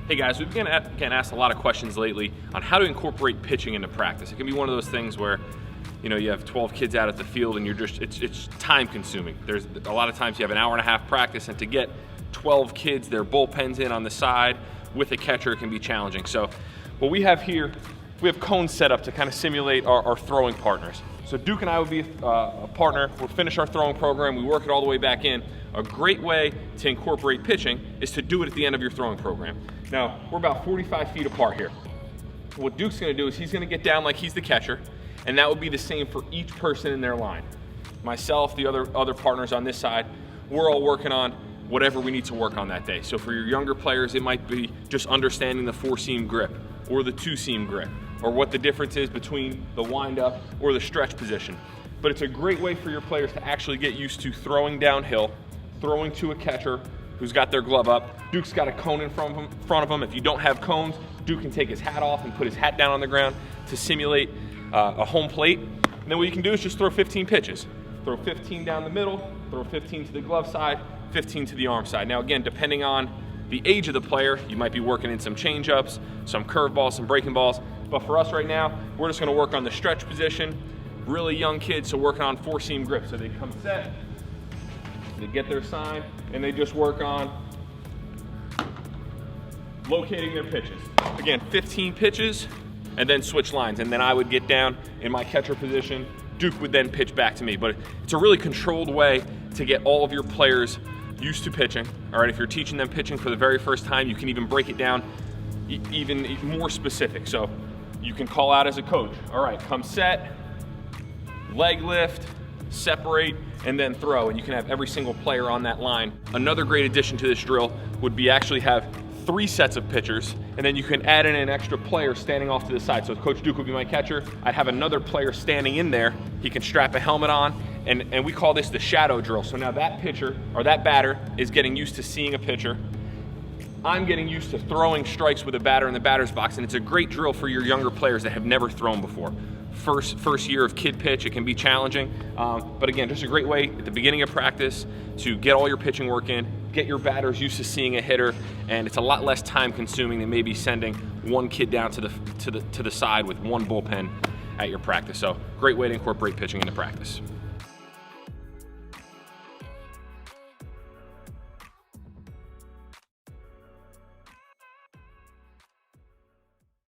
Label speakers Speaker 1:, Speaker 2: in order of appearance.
Speaker 1: Hey guys, we've been getting asked a lot of questions lately on how to incorporate pitching into practice. It can be one of those things where, you know, you have 12 kids out at the field and it's time consuming. There's a lot of times you have an hour and a half practice, and to get 12 kids, their bullpens in on the side with a catcher, it can be challenging. So what we have here, we have cones set up to kind of simulate our throwing partners. So Duke and I would be a partner. We'll finish our throwing program. We work it all the way back in. A great way to incorporate pitching is to do it at the end of your throwing program. Now, we're about 45 feet apart here. What Duke's gonna do is he's gonna get down like he's the catcher, and that would be the same for each person in their line. Myself, the other partners on this side, we're all working on whatever we need to work on that day. So for your younger players, it might be just understanding the 4-seam grip or the 2-seam grip, or what the difference is between the windup or the stretch position. But it's a great way for your players to actually get used to throwing downhill, throwing to a catcher who's got their glove up. Duke's got a cone in front of him. If you don't have cones, Duke can take his hat off and put his hat down on the ground to simulate a home plate. And then what you can do is just throw 15 pitches. Throw 15 down the middle, throw 15 to the glove side, 15 to the arm side. Now again, depending on the age of the player, you might be working in some change-ups, some curveballs, some breaking balls. But for us right now, we're just gonna work on the stretch position. Really young kids, so working on 4-seam grip. So they come set, they get their sign, and they just work on locating their pitches. Again, 15 pitches, and then switch lines. And then I would get down in my catcher position. Duke would then pitch back to me. But it's a really controlled way to get all of your players used to pitching. All right, if you're teaching them pitching for the very first time, you can even break it down even more specific. So you can call out as a coach, all right, come set, leg lift, separate, and then throw, and you can have every single player on that line. Another great addition to this drill would be actually have 3 sets of pitchers, and then you can add in an extra player standing off to the side. So Coach Duke would be my catcher. I'd have another player standing in there. He can strap a helmet on, and we call this the shadow drill. So now that pitcher, or that batter, is getting used to seeing a pitcher. I'm getting used to throwing strikes with a batter in the batter's box, and it's a great drill for your younger players that have never thrown before. First year of kid pitch, it can be challenging, but again, just a great way at the beginning of practice to get all your pitching work in, get your batters used to seeing a hitter, and it's a lot less time consuming than maybe sending one kid down to the side with one bullpen at your practice. So great way to incorporate pitching into practice.